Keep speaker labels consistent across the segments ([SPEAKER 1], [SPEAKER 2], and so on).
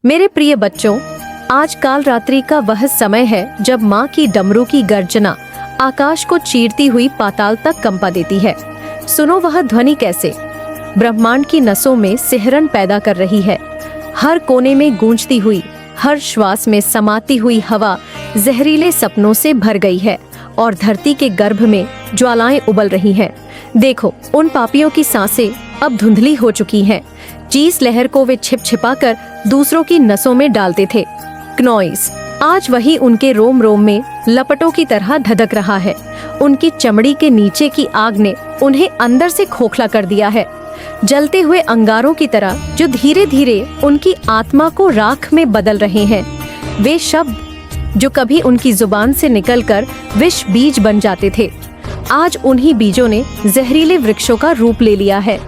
[SPEAKER 1] मेरे प्रिय बच्चों, आज काल रात्रि का वह समय है जब माँ की डमरू की गर्जना आकाश को चीरती हुई पाताल तक कंपा देती है। सुनो वह ध्वनि कैसे ब्रह्मांड की नसों में सिहरन पैदा कर रही है। हर कोने में गूंजती हुई, हर श्वास में समाती हुई हवा जहरीले सपनों से भर गई है और धरती के गर्भ में ज्वालाएं उबल रही हैं। देखो, उन पापियों की सांसें अब धुंधली हो चुकी हैं। चीस लहर को वे छिप छिपा कर दूसरों की नसों में डालते थे। क्नॉइस आज वही उनके रोम रोम में लपटों की तरह धधक रहा है। उनकी चमड़ी के नीचे की आग ने उन्हें अंदर से खोखला कर दिया है, जलते हुए अंगारों की तरह जो धीरे धीरे उनकी आत्मा को राख में बदल रहे हैं। वे शब्द जो कभी उनकी जुबान से निकलकर विष बीज बन जाते थे, आज उन्हीं बीजों ने जहरीले वृक्षों का रूप ले लिया है।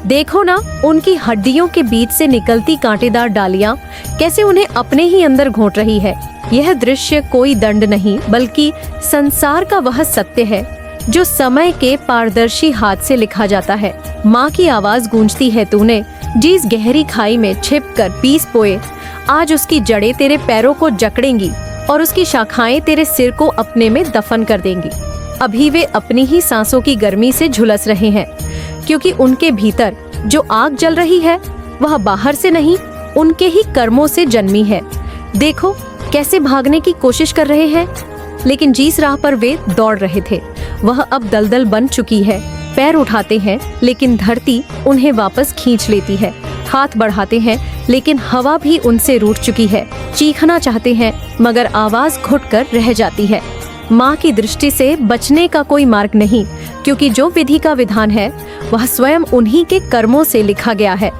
[SPEAKER 1] देखो ना, उनकी हड्डियों के बीच से निकलती कांटेदार डालियां कैसे उन्हें अपने ही अंदर घोंट रही है। यह दृश्य कोई दंड नहीं बल्कि संसार का वह सत्य है जो समय के पारदर्शी हाथ से लिखा जाता है। माँ की आवाज गूंजती है, तूने जिस गहरी खाई में छिपकर पीस पोए, आज उसकी जड़ें तेरे पैरों को जकड़ेंगी और उसकी शाखाएं तेरे सिर को अपने में दफन कर देंगी। अभी वे अपनी ही सांसों की गर्मी से झुलस रहे हैं, क्योंकि उनके भीतर जो आग जल रही है वह बाहर से नहीं, उनके ही कर्मों से जन्मी है। देखो कैसे भागने की कोशिश कर रहे हैं, लेकिन जिस राह पर वे दौड़ रहे थे वह अब दलदल बन चुकी है। पैर उठाते हैं लेकिन धरती उन्हें वापस खींच लेती है। हाथ बढ़ाते हैं लेकिन हवा भी उनसे रूठ चुकी है। चीखना चाहते हैं मगर आवाज घुटकर रह जाती है। माँ की दृष्टि से बचने का कोई मार्ग नहीं, क्योंकि जो विधि का विधान है वह स्वयं उन्हीं के कर्मों से लिखा गया है।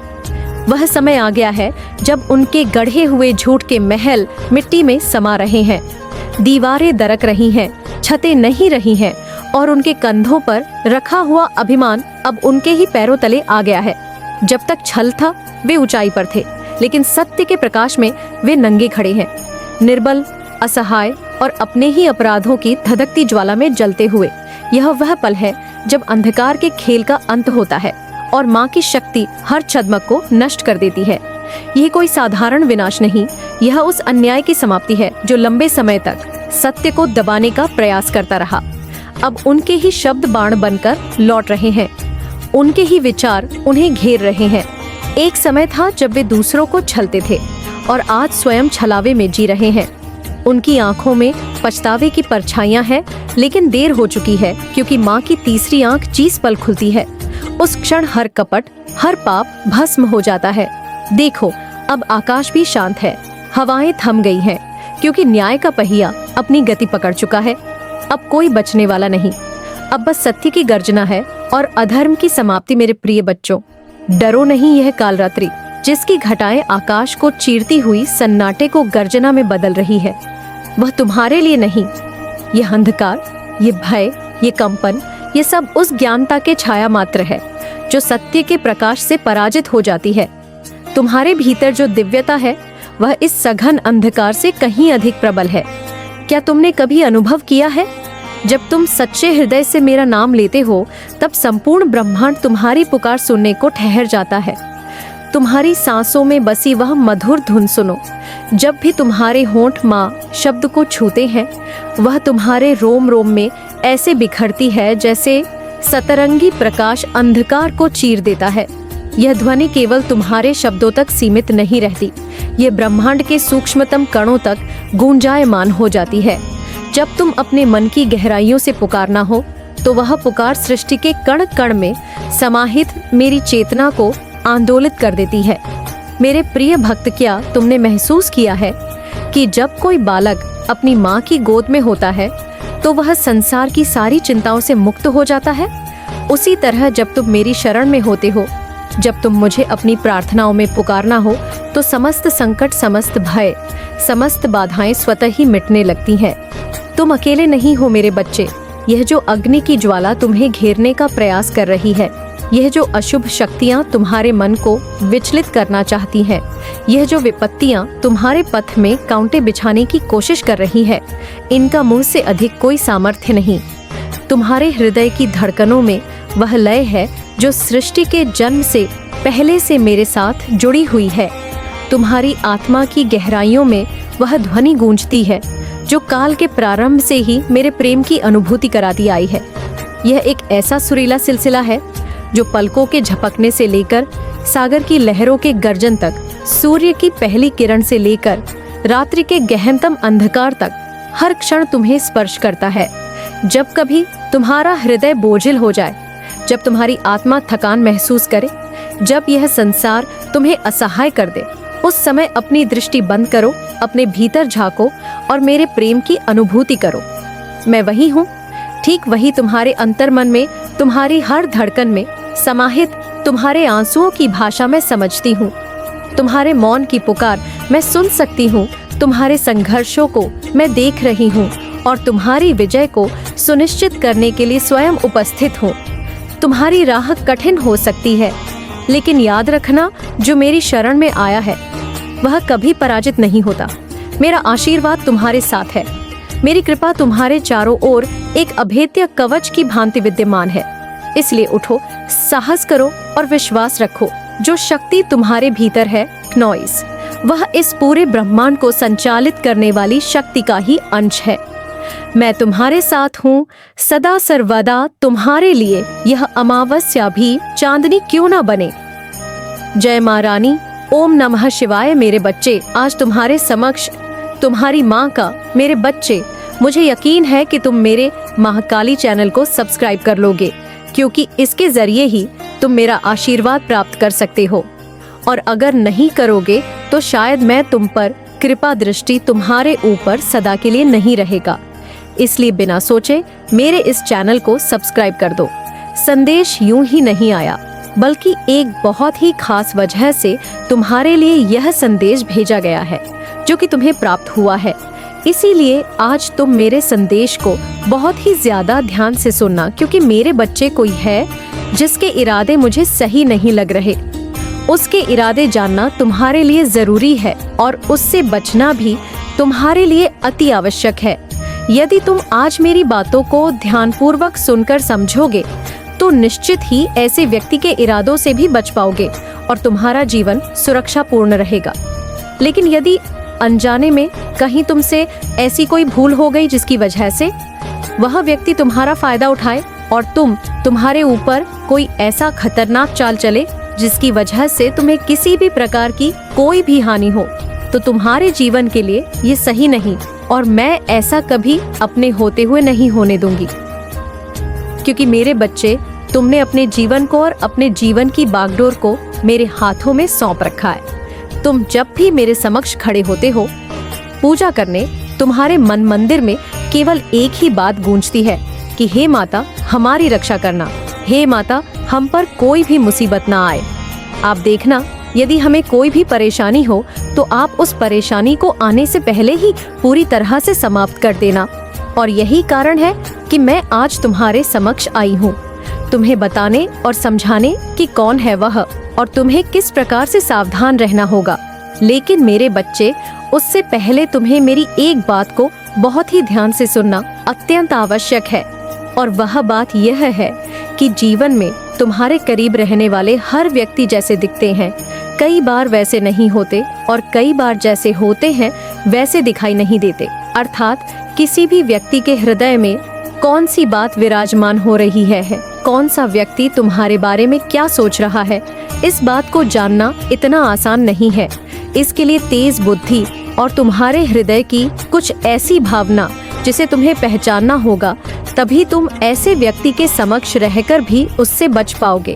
[SPEAKER 1] वह समय आ गया है जब उनके गढ़े हुए झूठ के महल मिट्टी में समा रहे हैं। दीवारें दरक रही हैं, छतें नहीं रही हैं और उनके कंधों पर रखा हुआ अभिमान अब उनके ही पैरों तले आ गया है। जब तक छल था वे ऊंचाई पर थे, लेकिन सत्य के प्रकाश में वे नंगे खड़े हैं, निर्बल, असहाय और अपने ही अपराधों की धधकती ज्वाला में जलते हुए। यह वह पल है जब अंधकार के खेल का अंत होता है और माँ की शक्ति हर छद्मक को नष्ट कर देती है। यह कोई साधारण विनाश नहीं, यह उस अन्याय की समाप्ति है जो लंबे समय तक सत्य को दबाने का प्रयास करता रहा। अब उनके ही शब्द बाण बनकर लौट रहे हैं, उनके ही विचार उन्हें घेर रहे हैं। एक समय था जब वे दूसरों को छलते थे और आज स्वयं छलावे में जी रहे हैं। उनकी आंखों में पछतावे की परछाइयां हैं, लेकिन देर हो चुकी है, क्योंकि माँ की तीसरी आंख जिस पल खुलती है उस क्षण हर कपट, हर पाप भस्म हो जाता है। देखो, अब आकाश भी शांत है, हवाएं थम गई हैं, क्योंकि न्याय का पहिया अपनी गति पकड़ चुका है। अब कोई बचने वाला नहीं, अब बस सत्य की गर्जना है और अधर्म की समाप्ति। मेरे प्रिय बच्चों, डरो नहीं, यह कालरात्रि जिसकी घटाएं आकाश को चीरती हुई सन्नाटे को गर्जना में बदल रही है, वह तुम्हारे लिए नहीं। यह अंधकार, ये भय, ये कंपन, ये सब उस ज्ञानता के छाया मात्र है जो सत्य के प्रकाश से पराजित हो जाती है। तुम्हारे भीतर जो दिव्यता है वह इस सघन अंधकार से कहीं अधिक प्रबल है। क्या तुमने कभी अनुभव किया है, जब तुम सच्चे हृदय से मेरा नाम लेते हो तब संपूर्ण ब्रह्मांड तुम्हारी पुकार सुनने को ठहर जाता है। तुम्हारी सांसों में बसी वह मधुर धुन सुनो। जब भी तुम्हारे होंठ माँ शब्द को छूते हैं, वह तुम्हारे रोम रोम में ऐसे बिखरती है जैसे सतरंगी प्रकाश अंधकार को चीर देता है। यह ध्वनि केवल तुम्हारे शब्दों तक सीमित नहीं रहती, ये ब्रह्मांड के सूक्ष्मतम कणों तक गूंजायमान हो जाती है। जब तुम अपने मन की गहराइयों से पुकारना हो तो वह पुकार सृष्टि के कण कण में समाहित मेरी चेतना को आंदोलित कर देती है। मेरे प्रिय भक्त, क्या तुमने महसूस किया है कि जब कोई बालक अपनी माँ की गोद में होता है तो वह संसार की सारी चिंताओं से मुक्त हो जाता है? उसी तरह जब तुम मेरी शरण में होते हो, जब तुम मुझे अपनी प्रार्थनाओं में पुकारना हो तो समस्त संकट, समस्त भय, समस्त बाधाएं स्वतः ही मिटने लगती हैं। तुम अकेले नहीं हो मेरे बच्चे। यह जो अग्नि की ज्वाला तुम्हें घेरने का प्रयास कर रही है, यह जो अशुभ शक्तियाँ तुम्हारे मन को विचलित करना चाहती हैं, यह जो विपत्तियाँ तुम्हारे पथ में कांटे बिछाने की कोशिश कर रही है, इनका मुझ से अधिक कोई सामर्थ्य नहीं। तुम्हारे हृदय की धड़कनों में वह लय है जो सृष्टि के जन्म से पहले से मेरे साथ जुड़ी हुई है। तुम्हारी आत्मा की गहराइयों में वह ध्वनि गूंजती है जो काल के प्रारंभ से ही मेरे प्रेम की अनुभूति कराती आई है। यह एक ऐसा सुरीला सिलसिला है जो पलकों के झपकने से लेकर सागर की लहरों के गर्जन तक, सूर्य की पहली किरण से लेकर रात्रि के गहनतम अंधकार तक हर क्षण तुम्हें स्पर्श करता है। जब कभी तुम्हारा हृदय बोझिल हो जाए, जब तुम्हारी आत्मा थकान महसूस करे, जब यह संसार तुम्हें असहाय कर दे, उस समय अपनी दृष्टि बंद करो, अपने भीतर झांको और मेरे प्रेम की अनुभूति करो। मैं वही हूँ, ठीक वही तुम्हारे अंतर्मन में, तुम्हारी हर धड़कन में समाहित तुम्हारे आंसुओं की भाषा में समझती हूँ। तुम्हारे मौन की पुकार मैं सुन सकती हूँ, तुम्हारे संघर्षों को मैं देख रही हूँ और तुम्हारी विजय को सुनिश्चित करने के लिए स्वयं उपस्थित हूँ। तुम्हारी राह कठिन हो सकती है, लेकिन याद रखना, जो मेरी शरण में आया है वह कभी पराजित नहीं होता। मेरा आशीर्वाद तुम्हारे साथ है, मेरी कृपा तुम्हारे चारों ओर एक अभेद्य कवच की भांति विद्यमान है। इसलिए उठो, साहस करो और विश्वास रखो। जो शक्ति तुम्हारे भीतर है, नॉइस, वह इस पूरे ब्रह्मांड को संचालित करने वाली शक्ति का ही अंश है। मैं तुम्हारे साथ हूँ सदा सर्वदा। तुम्हारे लिए यह अमावस्या भी चांदनी क्यों ना बने। जय माँ रानी। ओम नमः शिवाय। मेरे बच्चे, आज तुम्हारे समक्ष तुम्हारी माँ का, मेरे बच्चे, मुझे यकीन है कि तुम मेरे महाकाली चैनल को सब्सक्राइब कर लोगे, क्योंकि इसके जरिए ही तुम मेरा आशीर्वाद प्राप्त कर सकते हो। और अगर नहीं करोगे तो शायद मैं तुम पर कृपा दृष्टि तुम्हारे ऊपर सदा के लिए नहीं रहेगा। इसलिए बिना सोचे मेरे इस चैनल को सब्सक्राइब कर दो। संदेश यूं ही नहीं आया, बल्कि एक बहुत ही खास वजह से तुम्हारे लिए यह संदेश भेजा गया है, जो कि तुम्हें प्राप्त हुआ है। इसीलिए आज तुम मेरे संदेश को बहुत ही ज्यादा ध्यान से सुनना, क्योंकि मेरे बच्चे कोई है जिसके इरादे मुझे सही नहीं लग रहे। उसके इरादे जानना तुम्हारे लिए जरूरी है और उससे बचना भी तुम्हारे लिए अति आवश्यक है। यदि तुम आज मेरी बातों को ध्यानपूर्वक सुनकर समझोगे तो निश्चित ही ऐसे व्यक्ति के इरादों से भी बच पाओगे और तुम्हारा जीवन सुरक्षापूर्ण रहेगा। लेकिन यदि अनजाने में कहीं तुमसे ऐसी कोई भूल हो गई जिसकी वजह से वह व्यक्ति तुम्हारा फायदा उठाए और तुम्हारे ऊपर कोई ऐसा खतरनाक चाल चले जिसकी वजह से तुम्हें किसी भी प्रकार की कोई भी हानि हो, तो तुम्हारे जीवन के लिए ये सही नहीं और मैं ऐसा कभी अपने होते हुए नहीं होने दूंगी। क्योंकि मेरे बच्चे, तुमने अपने जीवन को और अपने जीवन की बागडोर को मेरे हाथों में सौंप रखा है। तुम जब भी मेरे समक्ष खड़े होते हो पूजा करने, तुम्हारे मन मंदिर में केवल एक ही बात गूंजती है कि हे माता, हमारी रक्षा करना, हे माता, हम पर कोई भी मुसीबत ना आए। आप देखना, यदि हमें कोई भी परेशानी हो तो आप उस परेशानी को आने से पहले ही पूरी तरह से समाप्त कर देना। और यही कारण है कि मैं आज तुम्हारे समक्ष आई हूँ, तुम्हें बताने और समझाने कि कौन है वह और तुम्हें किस प्रकार से सावधान रहना होगा। लेकिन मेरे बच्चे, उससे पहले तुम्हें मेरी एक बात को बहुत ही ध्यान से सुनना अत्यंत आवश्यक है। और वह बात यह है कि जीवन में तुम्हारे करीब रहने वाले हर व्यक्ति जैसे दिखते हैं, कई बार वैसे नहीं होते और कई बार जैसे होते हैं वैसे दिखाई नहीं देते। अर्थात किसी भी व्यक्ति के हृदय में कौन सी बात विराजमान हो रही है, कौन सा व्यक्ति तुम्हारे बारे में क्या सोच रहा है, इस बात को जानना इतना आसान नहीं है। इसके लिए तेज बुद्धि और तुम्हारे हृदय की कुछ ऐसी भावना जिसे तुम्हें पहचानना होगा, तभी तुम ऐसे व्यक्ति के समक्ष रहकर भी उससे बच पाओगे।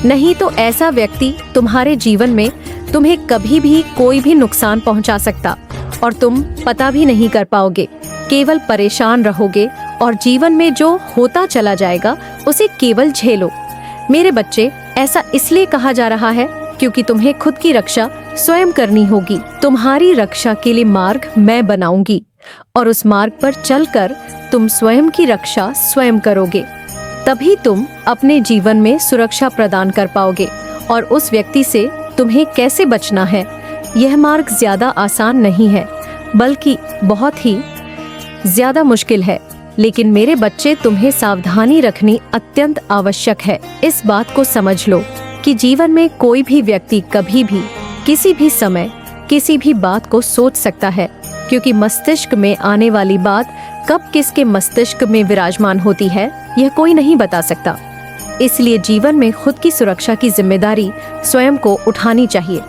[SPEAKER 1] नहीं तो ऐसा व्यक्ति तुम्हारे जीवन में तुम्हें कभी भी कोई भी नुकसान पहुंचा सकता और तुम पता भी नहीं कर पाओगे, केवल परेशान रहोगे और जीवन में जो होता चला जाएगा उसे केवल झेलो। मेरे बच्चे, ऐसा इसलिए कहा जा रहा है क्योंकि तुम्हें खुद की रक्षा स्वयं करनी होगी। तुम्हारी रक्षा के लिए मार्ग मैं बनाऊंगी और उस मार्ग पर चलकर तुम स्वयं की रक्षा स्वयं करोगे। तभी तुम अपने जीवन में सुरक्षा प्रदान कर पाओगे। और उस व्यक्ति से तुम्हें कैसे बचना है, यह मार्ग ज्यादा आसान नहीं है, बल्कि बहुत ही ज्यादा मुश्किल है। लेकिन मेरे बच्चे, तुम्हें सावधानी रखनी अत्यंत आवश्यक है। इस बात को समझ लो कि जीवन में कोई भी व्यक्ति कभी भी किसी भी समय किसी भी बात को सोच सकता है, क्योंकि मस्तिष्क में आने वाली बात कब किसके मस्तिष्क में विराजमान होती है यह कोई नहीं बता सकता। इसलिए जीवन में खुद की सुरक्षा की जिम्मेदारी स्वयं को उठानी चाहिए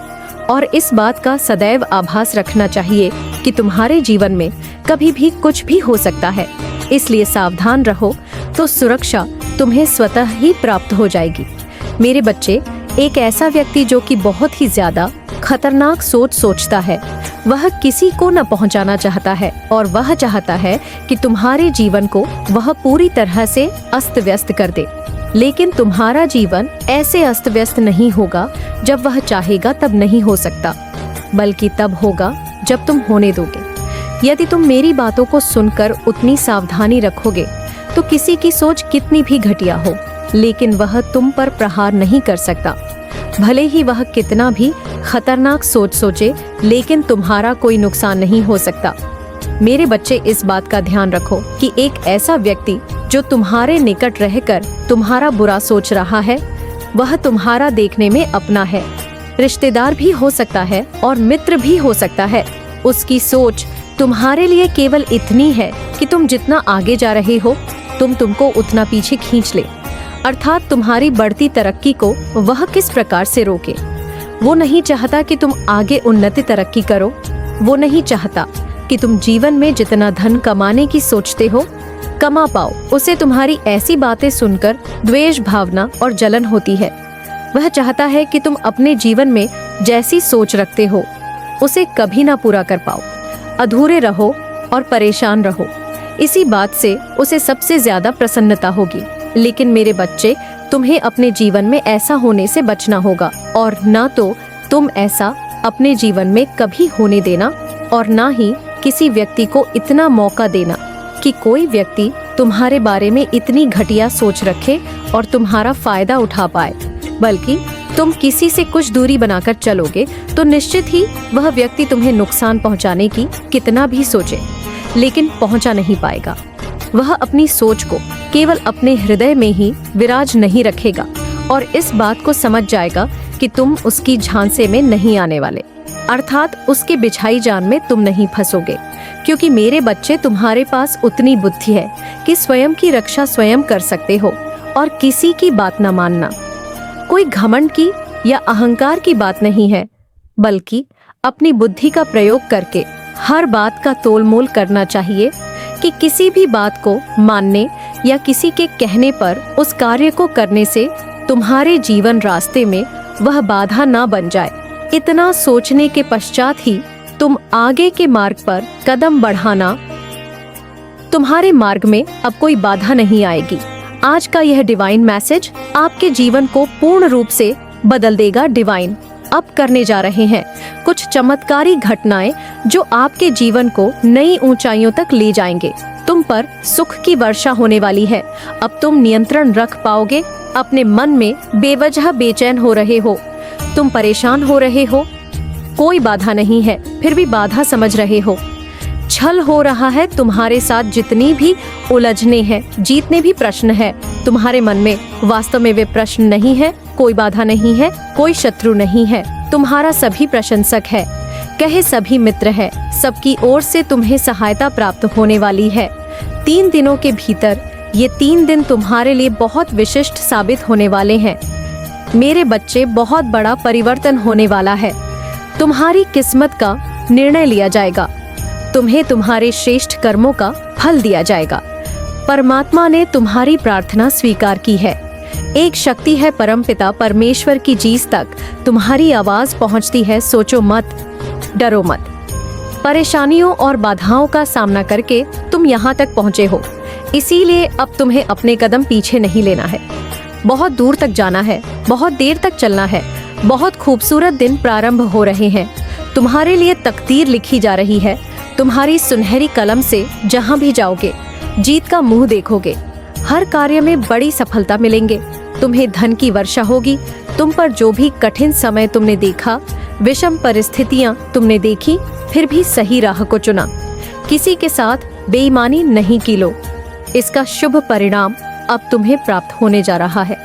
[SPEAKER 1] और इस बात का सदैव आभास रखना चाहिए कि तुम्हारे जीवन में कभी भी कुछ भी हो सकता है। इसलिए सावधान रहो तो सुरक्षा तुम्हें स्वतः ही प्राप्त हो जाएगी। मेरे बच्चे, एक ऐसा व्यक्ति जो कि बहुत ही ज्यादा खतरनाक सोच सोचता है, वह किसी को न पहुंचाना चाहता है और वह चाहता है कि तुम्हारे जीवन को वह पूरी तरह से अस्त व्यस्त कर दे। लेकिन तुम्हारा जीवन ऐसे अस्त व्यस्त नहीं होगा जब वह चाहेगा तब नहीं हो सकता, बल्कि तब होगा जब तुम होने दोगे। यदि तुम मेरी बातों को सुनकर उतनी सावधानी रखोगे तो किसी की सोच कितनी भी घटिया हो, लेकिन वह तुम पर प्रहार नहीं कर सकता। भले ही वह कितना भी खतरनाक सोच सोचे, लेकिन तुम्हारा कोई नुकसान नहीं हो सकता। मेरे बच्चे, इस बात का ध्यान रखो कि एक ऐसा व्यक्ति जो तुम्हारे निकट रहकर तुम्हारा बुरा सोच रहा है, वह तुम्हारा देखने में अपना है, रिश्तेदार भी हो सकता है और मित्र भी हो सकता है। उसकी सोच तुम्हारे लिए केवल इतनी है कि तुम जितना आगे जा रहे हो, तुमको उतना पीछे खींच ले, अर्थात तुम्हारी बढ़ती तरक्की को वह किस प्रकार से रोके। वो नहीं चाहता कि तुम आगे उन्नति तरक्की करो। वो नहीं चाहता कि तुम जीवन में जितना धन कमाने की सोचते हो कमा पाओ। उसे तुम्हारी ऐसी बातें सुनकर द्वेष भावना और जलन होती है। वह चाहता है कि तुम अपने जीवन में जैसी सोच रखते हो उसे कभी ना पूरा कर पाओ, अधूरे रहो और परेशान रहो। इसी बात से उसे सबसे ज्यादा प्रसन्नता होगी। लेकिन मेरे बच्चे, तुम्हें अपने जीवन में ऐसा होने से बचना होगा और ना तो तुम ऐसा अपने जीवन में कभी होने देना और ना ही किसी व्यक्ति को इतना मौका देना कि कोई व्यक्ति तुम्हारे बारे में इतनी घटिया सोच रखे और तुम्हारा फायदा उठा पाए। बल्कि तुम किसी से कुछ दूरी बनाकर चलोगे तो निश्चित ही वह व्यक्ति तुम्हें नुकसान पहुंचाने की कितना भी सोचे, लेकिन पहुंचा नहीं पाएगा। वह अपनी सोच को केवल अपने हृदय में ही विराज नहीं रखेगा और इस बात को समझ जाएगा कि तुम उसकी झांसे में नहीं आने वाले, अर्थात उसके बिछाई जाल में तुम नहीं फंसोगे। क्योंकि मेरे बच्चे, तुम्हारे पास उतनी बुद्धि है कि स्वयं की रक्षा स्वयं कर सकते हो और किसी की बात न मानना कोई घमंड की या अहंकार की बात नहीं है, बल्कि अपनी बुद्धि का प्रयोग करके हर बात का तोलमोल करना चाहिए कि किसी भी बात को मानने या किसी के कहने पर उस कार्य को करने से तुम्हारे जीवन रास्ते में वह बाधा ना बन जाए। इतना सोचने के पश्चात ही तुम आगे के मार्ग पर कदम बढ़ाना। तुम्हारे मार्ग में अब कोई बाधा नहीं आएगी। आज का यह डिवाइन मैसेज आपके जीवन को पूर्ण रूप से बदल देगा। डिवाइन अब करने जा रहे हैं कुछ चमत्कारी घटनाएं जो आपके जीवन को नई ऊंचाइयों तक ले जाएंगे। तुम पर सुख की वर्षा होने वाली है। अब तुम नियंत्रण रख पाओगे। अपने मन में बेवजह बेचैन हो रहे हो, तुम परेशान हो रहे हो, कोई बाधा नहीं है, फिर भी बाधा समझ रहे हो। छल हो रहा है तुम्हारे साथ। जितनी भी उलझने हैं, जितने भी प्रश्न है तुम्हारे मन में, वास्तव में वे प्रश्न नहीं है, कोई बाधा नहीं है, कोई शत्रु नहीं है। तुम्हारा सभी प्रशंसक है, कहे सभी मित्र है। सबकी ओर से तुम्हें सहायता प्राप्त होने वाली है। 3 दिनों के भीतर ये 3 दिन तुम्हारे लिए बहुत विशिष्ट साबित होने वाले हैं। मेरे बच्चे, बहुत बड़ा परिवर्तन होने वाला है। तुम्हारी किस्मत का निर्णय लिया जाएगा। तुम्हें तुम्हारे श्रेष्ठ कर्मों का फल दिया जाएगा। परमात्मा ने तुम्हारी प्रार्थना स्वीकार की है। एक शक्ति है परमपिता परमेश्वर की जीस तक तुम्हारी आवाज पहुंचती है। सोचो मत, डरो मत। परेशानियों और बाधाओं का सामना करके तुम यहाँ तक पहुँचे हो, इसीलिए अब तुम्हें अपने कदम पीछे नहीं लेना है। बहुत दूर तक जाना है, बहुत देर तक चलना है। बहुत खूबसूरत दिन प्रारंभ हो रहे हैं। तुम्हारे लिए तकदीर लिखी जा रही है। तुम्हारी सुनहरी कलम से जहाँ भी जाओगे जीत का मुंह देखोगे। हर कार्य में बड़ी सफलता मिलेंगे। तुम्हें धन की वर्षा होगी। तुम पर जो भी कठिन समय तुमने देखा, विषम परिस्थितियां तुमने देखी, फिर भी सही राह को चुना। किसी के साथ बेईमानी नहीं की लो। इसका शुभ परिणाम अब तुम्हें प्राप्त होने जा रहा है।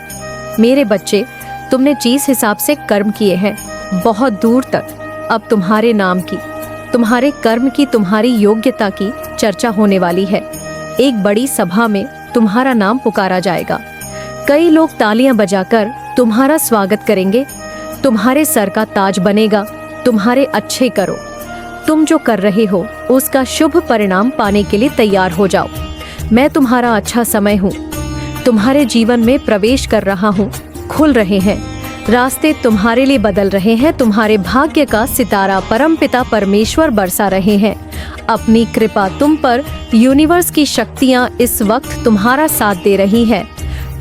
[SPEAKER 1] मेरे बच्चे, तुमने जिस हिसाब से कर्म किए हैं, बहुत दूर तक अब तुम्हारे नाम की, तुम्हारे कर्म की, तुम्हारी योग्यता की चर्चा होने वाली है। एक बड़ी सभा में तुम्हारा नाम पुकारा जाएगा। कई लोग तालियां बजाकर तुम्हारा स्वागत करेंगे। तुम्हारे सर का ताज बनेगा। तुम्हारे अच्छे करो। तुम जो कर रहे हो उसका शुभ परिणाम पाने के लिए तैयार हो जाओ। मैं तुम्हारा अच्छा समय हूँ। तुम्हारे जीवन में प्रवेश कर रहा हूँ। खुल रहे हैं रास्ते, तुम्हारे लिए बदल रहे हैं। तुम्हारे भाग्य का सितारा परमपिता परमेश्वर बरसा रहे हैं अपनी कृपा तुम पर। यूनिवर्स की शक्तियाँ इस वक्त तुम्हारा साथ दे रही हैं।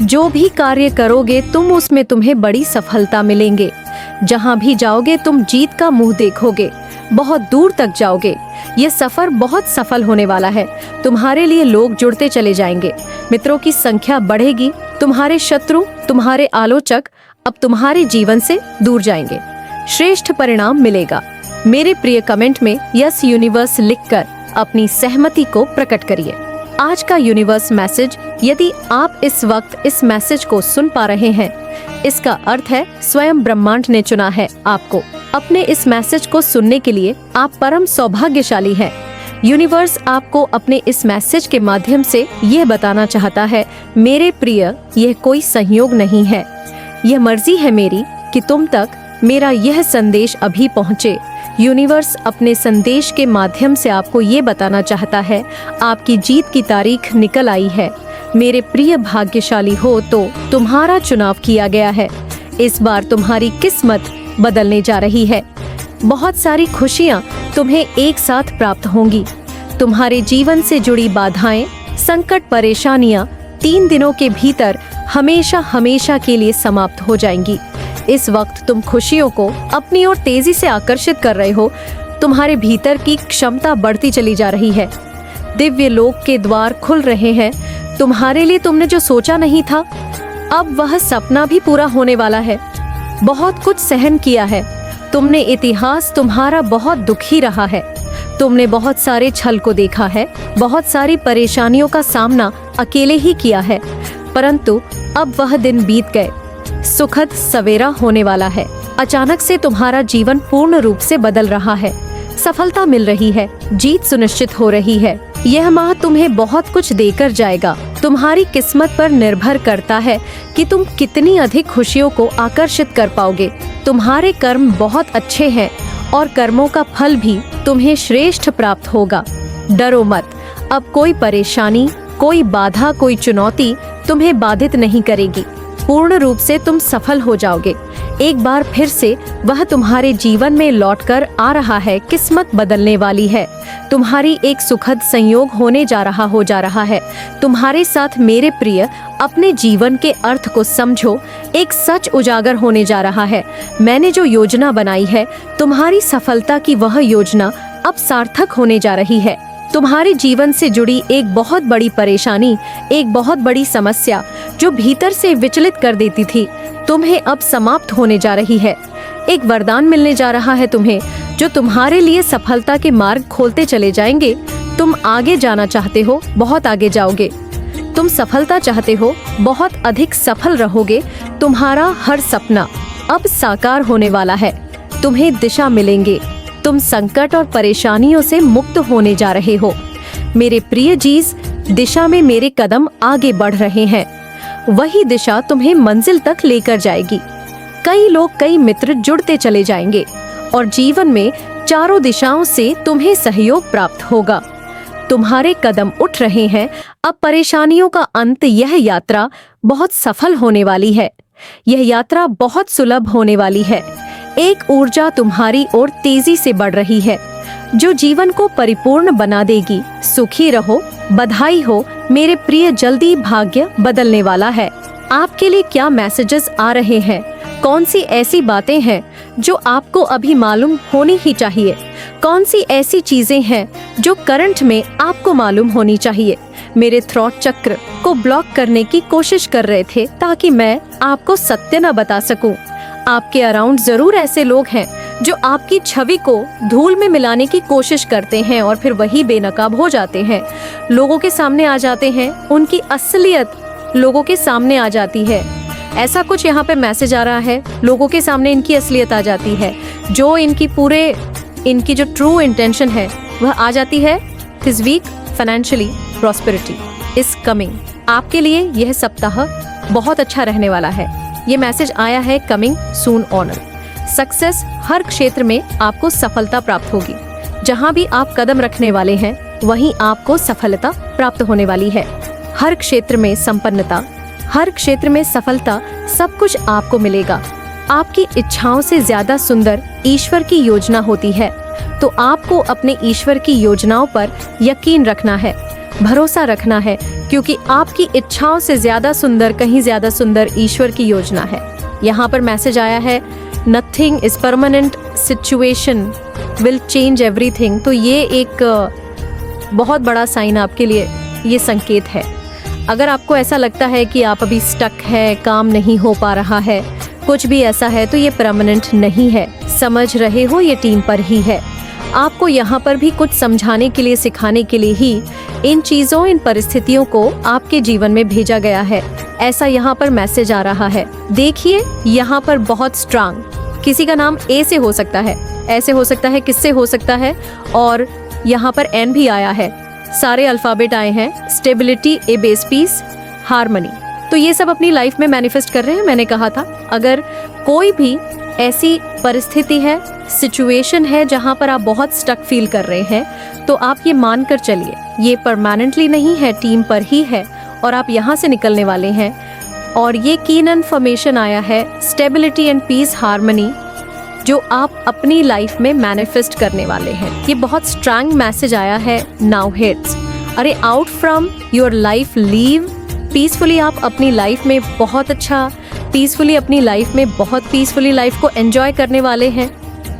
[SPEAKER 1] जो भी कार्य करोगे तुम उसमें तुम्हें बड़ी सफलता मिलेंगे। जहाँ भी जाओगे तुम जीत का मुंह देखोगे। बहुत दूर तक जाओगे। ये सफर बहुत सफल होने वाला है। तुम्हारे लिए लोग जुड़ते चले जाएंगे। मित्रों की संख्या बढ़ेगी। तुम्हारे शत्रु, तुम्हारे आलोचक अब तुम्हारे जीवन से दूर जाएंगे। श्रेष्ठ परिणाम मिलेगा। मेरे प्रिय कमेंट में यस यूनिवर्स लिखकर अपनी सहमति को प्रकट करिए। आज का यूनिवर्स मैसेज, यदि आप इस वक्त इस मैसेज को सुन पा रहे हैं, इसका अर्थ है स्वयं ब्रह्मांड ने चुना है आपको। अपने इस मैसेज को सुनने के लिए आप परम सौभाग्यशाली हैं। यूनिवर्स आपको अपने इस मैसेज के माध्यम से यह बताना चाहता है, मेरे प्रिय, यह कोई संयोग नहीं है। यह मर्जी है मेरी कि तुम तक मेरा यह संदेश अभी पहुँचे। यूनिवर्स अपने संदेश के माध्यम से आपको ये बताना चाहता है, आपकी जीत की तारीख निकल आई है। मेरे प्रिय भाग्यशाली हो तो तुम्हारा चुनाव किया गया है। इस बार तुम्हारी किस्मत बदलने जा रही है। बहुत सारी खुशियां तुम्हें एक साथ प्राप्त होंगी। तुम्हारे जीवन से जुड़ी बाधाएं, संकट, परेशानियां 3 दिनों के भीतर हमेशा हमेशा के लिए समाप्त हो जाएंगी। इस वक्त तुम खुशियों को अपनी ओर तेजी से आकर्षित कर रहे हो। तुम्हारे भीतर की क्षमता बढ़ती चली जा रही है। दिव्य लोक के द्वार खुल रहे हैं तुम्हारे लिए। तुमने जो सोचा नहीं था, अब वह सपना भी पूरा होने वाला है। बहुत कुछ सहन किया है तुमने। इतिहास तुम्हारा बहुत दुखी रहा है। तुमने बहुत सारे छल को देखा है। बहुत सारी परेशानियों का सामना अकेले ही किया है, परंतु अब वह दिन बीत गए। सुखद सवेरा होने वाला है। अचानक से तुम्हारा जीवन पूर्ण रूप से बदल रहा है। सफलता मिल रही है। जीत सुनिश्चित हो रही है। यह माह तुम्हें बहुत कुछ देकर जाएगा। तुम्हारी किस्मत पर निर्भर करता है कि तुम कितनी अधिक खुशियों को आकर्षित कर पाओगे। तुम्हारे कर्म बहुत अच्छे हैं और कर्मों का फल भी तुम्हें श्रेष्ठ प्राप्त होगा। डरो मत। अब कोई परेशानी, कोई बाधा, कोई चुनौती तुम्हें बाधित नहीं करेगी। पूर्ण रूप से तुम सफल हो जाओगे। एक बार फिर से वह तुम्हारे जीवन में लौटकर आ रहा है। किस्मत बदलने वाली है। तुम्हारी एक सुखद संयोग होने जा रहा है। तुम्हारे साथ मेरे प्रिय, अपने जीवन के अर्थ को समझो। एक सच उजागर होने जा रहा है। मैंने जो योजना बनाई है, तुम्हारी सफलता की वह योजना अब सार्थक होने जा रही है। तुम्हारे जीवन से जुड़ी एक बहुत बड़ी परेशानी, एक बहुत बड़ी समस्या जो भीतर से विचलित कर देती थी, तुम्हें अब समाप्त होने जा रही है। एक वरदान मिलने जा रहा है तुम्हें, जो तुम्हारे लिए सफलता के मार्ग खोलते चले जाएंगे। तुम आगे जाना चाहते हो, बहुत आगे जाओगे। तुम सफलता चाहते हो, बहुत अधिक सफल रहोगे। तुम्हारा हर सपना अब साकार होने वाला है। तुम्हें दिशा मिलेंगे। तुम संकट और परेशानियों से मुक्त होने जा रहे हो। मेरे प्रिय जीज, दिशा में मेरे कदम आगे बढ़ रहे हैं। वही दिशा तुम्हें मंजिल तक लेकर जाएगी। कई लोग, कई मित्र जुड़ते चले जाएंगे और जीवन में चारों दिशाओं से तुम्हें सहयोग प्राप्त होगा। तुम्हारे कदम उठ रहे हैं। अब परेशानियों का अंत। यह यात्रा बहुत सफल होने वाली है। यह यात्रा बहुत सुलभ होने वाली है। एक ऊर्जा तुम्हारी ओर तेजी से बढ़ रही है, जो जीवन को परिपूर्ण बना देगी। सुखी रहो। बधाई हो मेरे प्रिय, जल्दी भाग्य बदलने वाला है। आपके लिए क्या मैसेजेस आ रहे हैं? कौन सी ऐसी बातें हैं जो आपको अभी मालूम होनी ही चाहिए? कौन सी ऐसी चीजें हैं जो करंट में आपको मालूम होनी चाहिए? मेरे थ्रॉट चक्र को ब्लॉक करने की कोशिश कर रहे थे ताकि मैं आपको सत्य न बता सकूं। आपके अराउंड जरूर ऐसे लोग हैं जो आपकी छवि को धूल में मिलाने की कोशिश करते हैं और फिर वही बेनकाब हो जाते हैं। लोगों के सामने आ जाते हैं। उनकी असलियत लोगों के सामने आ जाती है। ऐसा कुछ यहाँ पे मैसेज आ रहा है, लोगों के सामने इनकी असलियत आ जाती है, जो इनकी जो ट्रू इंटेंशन है वह आ जाती है। This week financially prosperity is coming. आपके लिए यह सप्ताह बहुत अच्छा रहने वाला है। ये मैसेज आया है, कमिंग सून ऑनर। सक्सेस, हर क्षेत्र में आपको सफलता प्राप्त होगी। जहाँ भी आप कदम रखने वाले हैं वहीं आपको सफलता प्राप्त होने वाली है। हर क्षेत्र में संपन्नता, हर क्षेत्र में सफलता, सब कुछ आपको मिलेगा। आपकी इच्छाओं से ज्यादा सुंदर ईश्वर की योजना होती है, तो आपको अपने ईश्वर की योजनाओं पर यकीन रखना है, भरोसा रखना है, क्योंकि आपकी इच्छाओं से ज्यादा सुंदर, कहीं ज्यादा सुंदर ईश्वर की योजना है। यहाँ पर मैसेज आया है, nothing is permanent, situation will change everything. तो ये एक बहुत बड़ा साइन आपके लिए ये संकेत है। अगर आपको ऐसा लगता है कि आप अभी स्टक है, काम नहीं हो पा रहा है, कुछ भी ऐसा है, तो ये परमानेंट नहीं है। समझ रहे हो, ये टीम पर ही है। आपको यहाँ पर भी कुछ समझाने के लिए, सिखाने के लिए ही इन चीजों, इन परिस्थितियों को आपके जीवन में भेजा गया है। ऐसा यहाँ पर मैसेज आ रहा है। देखिए यहाँ पर बहुत स्ट्रांग, किसी का नाम ए से हो सकता है, ऐसे हो सकता है, किससे हो सकता है, और यहाँ पर एन भी आया है, सारे अल्फाबेट आए हैं। स्टेबिलिटी, ए बेस पीस, हार्मनी, तो ये सब अपनी लाइफ में मैनिफेस्ट कर रहे हैं। मैंने कहा था, अगर कोई भी ऐसी परिस्थिति है, सिचुएशन है जहाँ पर आप बहुत स्टक फील कर रहे हैं, तो आप ये मान कर चलिए, ये परमानेंटली नहीं है, टीम पर ही है और आप यहाँ से निकलने वाले हैं। और ये कीन इन्फॉर्मेशन आया है, स्टेबिलिटी एंड पीस, हार्मनी, जो आप अपनी लाइफ में मैनिफेस्ट करने वाले हैं। ये बहुत स्ट्रांग मैसेज आया है। नाउ हिट्स, अरे out from your life, leave peacefully. आप अपनी लाइफ में बहुत अच्छा पीसफुली, अपनी लाइफ में बहुत पीसफुली लाइफ को एंजॉय करने वाले हैं।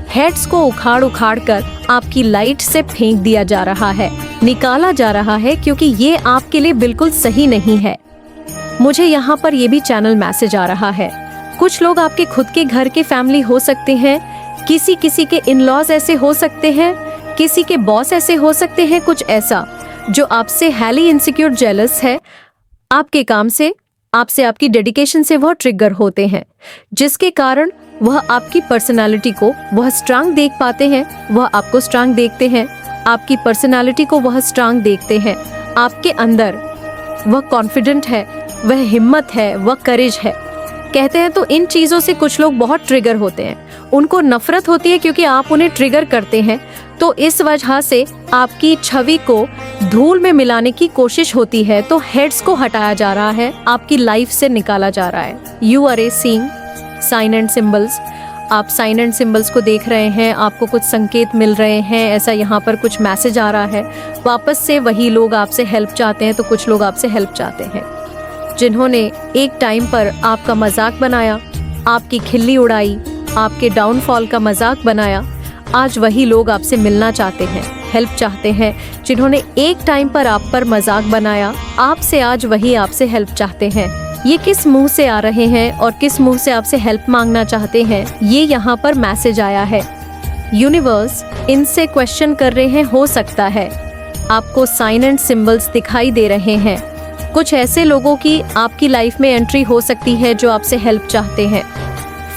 [SPEAKER 1] हेड्स को उखाड़ उखाड़ कर आपकी लाइट से फेंक दिया जा रहा है, निकाला जा रहा है, क्योंकि ये आपके लिए बिल्कुल सही नहीं है। मुझे यहाँ पर ये भी चैनल मैसेज आ रहा है, कुछ लोग आपके खुद के घर के फैमिली हो सकते हैं, किसी के इन लॉज ऐसे हो सकते हैं, किसी के बॉस ऐसे हो सकते हैं, कुछ ऐसा जो आपसे हाईली इनसिक्योर, जेलस है आपके काम से, आपसे, आपकी डेडिकेशन से वह ट्रिगर होते हैं, जिसके कारण वह आपकी पर्सनालिटी को वह स्ट्रांग देख पाते हैं, वह आपको स्ट्रांग देखते हैं, आपकी पर्सनालिटी को वह स्ट्रांग देखते हैं। आपके अंदर वह कॉन्फिडेंट है, वह हिम्मत है, वह करेज है। कहते हैं तो इन चीजों से कुछ लोग बहुत ट्रिगर होते हैं, उनको नफरत होती है क्योंकि आप उन्हें ट्रिगर करते हैं, तो इस वजह से आपकी छवि को धूल में मिलाने की कोशिश होती है, तो हेड्स को हटाया जा रहा है, आपकी लाइफ से निकाला जा रहा है। You are seeing sign and symbols, आप साइन एंड सिंबल्स को देख रहे हैं, आपको कुछ संकेत मिल रहे हैं, ऐसा यहाँ पर कुछ मैसेज आ रहा है। वापस से वही लोग आपसे हेल्प चाहते हैं, तो कुछ लोग आपसे हेल्प चाहते हैं जिन्होंने एक टाइम पर आपका मजाक बनाया, आपकी खिल्ली उड़ाई, आपके डाउनफॉल का मजाक बनाया। आज वही लोग आपसे मिलना चाहते हैं, हेल्प चाहते हैं। जिन्होंने एक टाइम पर आप पर मजाक बनाया, आपसे आज वही आपसे हेल्प चाहते हैं। ये किस मुंह से आ रहे हैं और किस मुंह से आपसे हेल्प मांगना चाहते हैं, ये यहाँ पर मैसेज आया है। यूनिवर्स इनसे क्वेश्चन कर रहे हैं, हो सकता है आपको साइन एंड सिंबल्स दिखाई दे रहे हैं। कुछ ऐसे लोगों की आपकी लाइफ में एंट्री हो सकती है जो आपसे हेल्प चाहते हैं।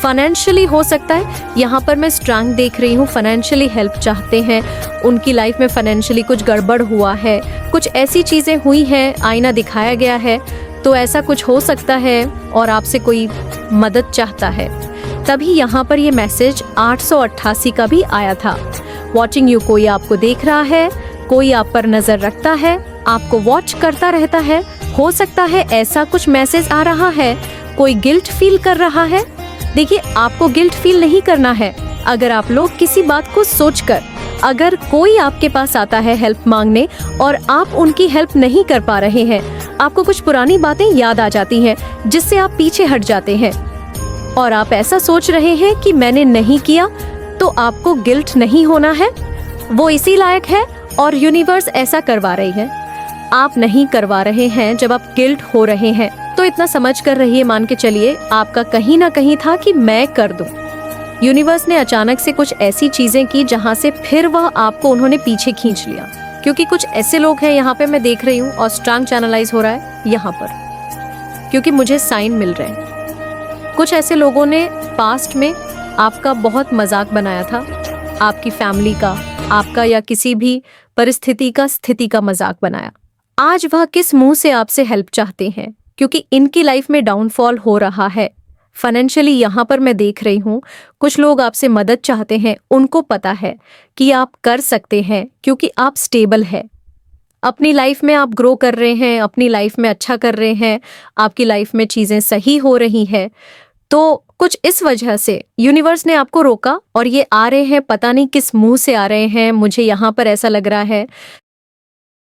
[SPEAKER 1] फाइनेंशियली हो सकता है, यहाँ पर मैं स्ट्रांग देख रही हूँ, फाइनेंशियली हेल्प चाहते हैं। उनकी लाइफ में फाइनेंशियली कुछ गड़बड़ हुआ है, कुछ ऐसी चीज़ें हुई हैं, आईना दिखाया गया है, तो ऐसा कुछ हो सकता है और आपसे कोई मदद चाहता है। तभी यहाँ पर ये मैसेज 888 का भी आया था। वॉचिंग यू, कोई आपको देख रहा है, कोई आप पर नजर रखता है, आपको वॉच करता रहता है। हो सकता है ऐसा कुछ मैसेज आ रहा है, कोई गिल्ट फील कर रहा है। देखिए, आपको गिल्ट फील नहीं करना है। अगर आप लोग किसी बात को सोचकर, अगर कोई आपके पास आता है हेल्प मांगने और आप उनकी हेल्प नहीं कर पा रहे हैं, आपको कुछ पुरानी बातें याद आ जाती हैं जिससे आप पीछे हट जाते हैं और आप ऐसा सोच रहे हैं कि मैंने नहीं किया, तो आपको गिल्ट नहीं होना है। वो इसी लायक है और यूनिवर्स ऐसा करवा रही है। आप नहीं करवा रहे हैं जब आप गिल्ट हो रहे हैं, तो इतना समझ कर रहिए, मान के चलिए आपका कहीं ना कहीं था कि मैं कर दूं। यूनिवर्स ने अचानक से कुछ ऐसी चीजें की जहां से फिर वह आपको उन्होंने पीछे खींच लिया, क्योंकि कुछ ऐसे लोग हैं यहाँ पे मैं देख रही हूँ और स्ट्रांग चैनलाइज हो रहा है यहाँ पर, क्योंकि मुझे साइन मिल रहे हैं। कुछ ऐसे लोगों ने पास्ट में आपका बहुत मजाक बनाया था, आपकी फैमिली का, आपका या किसी भी परिस्थिति का, स्थिति का मजाक बनाया। आज वह किस मुंह से आपसे हेल्प चाहते हैं, क्योंकि इनकी लाइफ में डाउनफॉल हो रहा है फाइनेंशियली। यहाँ पर मैं देख रही हूँ कुछ लोग आपसे मदद चाहते हैं, उनको पता है कि आप कर सकते हैं क्योंकि आप स्टेबल है, अपनी लाइफ में आप ग्रो कर रहे हैं, अपनी लाइफ में अच्छा कर रहे हैं, आपकी लाइफ में चीजें सही हो रही है। तो कुछ इस वजह से यूनिवर्स ने आपको रोका और ये आ रहे हैं, पता नहीं किस मुंह से आ रहे हैं। मुझे यहाँ पर ऐसा लग रहा है